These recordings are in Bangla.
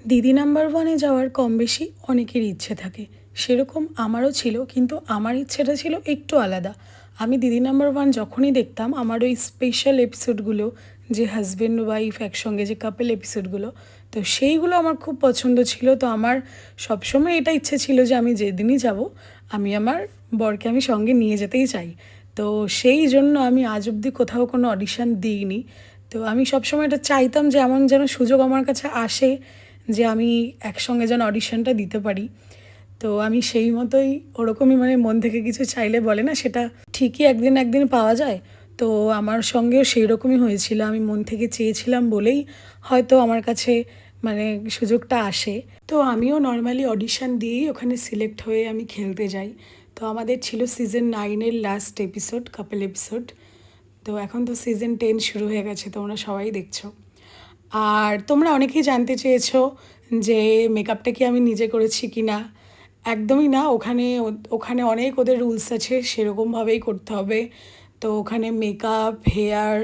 দিদি নাম্বার ওয়ানে যাওয়ার কম বেশি অনেকেরই ইচ্ছে থাকে, সেরকম আমারও ছিল। কিন্তু আমার ইচ্ছেটা ছিল একটু আলাদা। আমি দিদি নাম্বার ওয়ান যখনই দেখতাম, আমার ওই স্পেশাল এপিসোডগুলো, যে হাজব্যান্ড ওয়াইফ একসঙ্গে যে কাপল এপিসোডগুলো, তো সেইগুলো আমার খুব পছন্দ ছিল। তো আমার সবসময় এটা ইচ্ছে ছিল যে আমি যেদিনই যাব, আমি আমার বরকে আমি সঙ্গে নিয়ে যেতেই চাই। তো সেই জন্য আমি আজ অবধি কোথাও কোনো অডিশন দিইনি। তো আমি সবসময় এটা চাইতাম যে এমন যেন সুযোগ আমার কাছে আসে যে আমি একসঙ্গে যেন অডিশনটা দিতে পারি। তো আমি সেই মতোই ওরকমই, মানে মন থেকে কিছু চাইলে বলে না, সেটা ঠিকই একদিন একদিন পাওয়া যায়। তো আমার সঙ্গেও সেই রকমই হয়েছিল। আমি মন থেকে চেয়েছিলাম বলেই হয়তো আমার কাছে মানে সুযোগটা আসে। তো আমিও নর্মালি অডিশন দিয়েই ওখানে সিলেক্ট হয়ে আমি খেলতে যাই। তো আমাদের ছিল সিজন 9-এর লাস্ট এপিসোড, কাপল এপিসোড। তো এখন তো সিজন 10 শুরু হয়ে গেছে, তোমরা সবাই দেখছো। আর তোমরা অনেকেই জানতে চেয়েছো যে মেকআপটা কি আমি নিজে করেছি কি না। একদমই না, ওখানে ওখানে অনেক ওদের রুলস আছে, সেরকমভাবেই করতে হবে। তো ওখানে মেকআপ, হেয়ার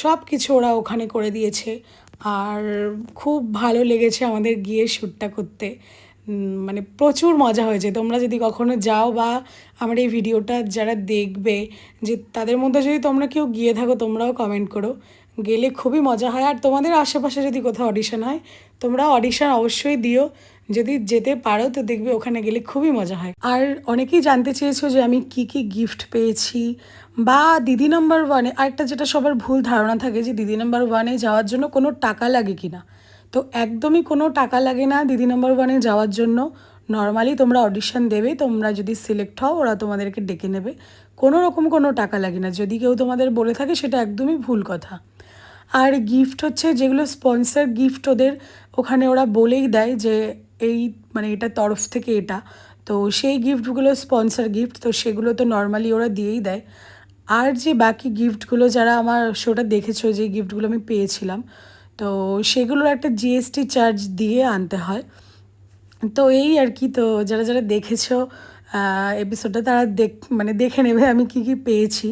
সব কিছু ওরা ওখানে করে দিয়েছে। আর খুব ভালো লেগেছে আমাদের গিয়ে শ্যুটটা করতে। মানে প্রচুর মজা হয়েছে। তোমরা যদি কখনো যাও বা আমার এই ভিডিওটা যারা দেখবে, যে তাদের মধ্যে যদি তোমরা কেউ গিয়ে থাকো, তোমরাও কমেন্ট করো। গেলে খুবই মজা হয়। আর তোমাদের আশেপাশে যদি কোথাও অডিশন হয়, তোমরা অডিশন অবশ্যই দিও। যদি যেতে পারো তো দেখবে ওখানে গেলে খুবই মজা হয়। আর অনেকেই জানতে চেয়েছো যে আমি কি কি গিফট পেয়েছি, বা দিদি নাম্বার ওয়ানে আরেকটা যেটা সবার ভুল ধারণা থাকে যে দিদি নাম্বার ওয়ানে যাওয়ার জন্য কোনো টাকা লাগে কি না। তো একদমই কোনো টাকা লাগে না দিদি নাম্বার ওয়ানে যাওয়ার জন্য। নর্মালি তোমরা অডিশন দেবে, তোমরা যদি সিলেক্ট হও ওরা তোমাদেরকে ডেকে নেবে। কোনো রকম কোনো টাকা লাগে না। যদি কেউ তোমাদের বলে থাকে সেটা একদমই ভুল কথা। আর গিফট হচ্ছে যেগুলো স্পন্সর গিফট, ওদের ওখানে ওরা বলেই দেয় যে এই মানে এটা তরফ থেকে এটা। তো সেই গিফটগুলো স্পন্সর গিফট, তো সেগুলো তো নর্মালি ওরা দিয়েই দেয়। আর যে বাকি গিফটগুলো, যারা আমার শোটা দেখেছো, যে গিফটগুলো আমি পেয়েছিলাম, তো সেগুলোর একটা জিএসটি চার্জ দিয়ে আনতে হয়। তো এই আর কি। তো যারা যারা দেখেছো এপিসোডটা, তারা মানে দেখে নেবে আমি কি কি পেয়েছি।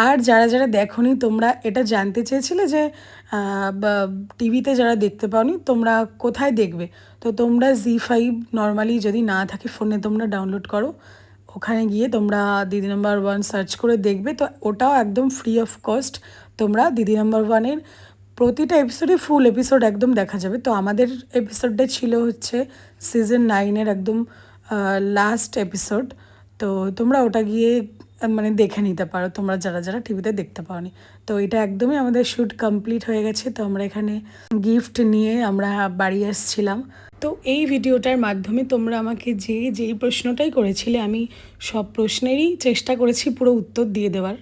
আর যারা যারা দেখোনি, তোমরা এটা জানতে চেয়েছিলে যে টিভিতে যারা দেখতে পাওনি, তোমরা কোথায় দেখবে। তো তোমরা জি5 নর্মালি যদি না থাকে ফোনে, তোমরা ডাউনলোড করো। ওখানে গিয়ে তোমরা দিদি নাম্বার ওয়ান সার্চ করে দেখবে। তো ওটাও একদম ফ্রি অফ কস্ট। তোমরা দিদি নাম্বার ওয়ানের প্রতিটা এপিসোডে ফুল এপিসোড একদম দেখা যাবে। তো আমাদের এপিসোডটা ছিল হচ্ছে সিজন 9-এর একদম লাস্ট এপিসোড। তো তোমরা ওটা গিয়ে মানে দেখে নিতে পারো, তোমরা যারা যারা টিভিতে দেখতে পাওনি। তো এটা একদমই আমাদের শ্যুট কমপ্লিট হয়ে গেছে। তো আমরা এখানে গিফট নিয়ে আমরা বাড়ি আসছিলাম। তো এই ভিডিওটার মাধ্যমে তোমরা আমাকে যেই প্রশ্নটাই করেছিলে, আমি সব প্রশ্নেরই চেষ্টা করেছি পুরো উত্তর দিয়ে দেওয়ার।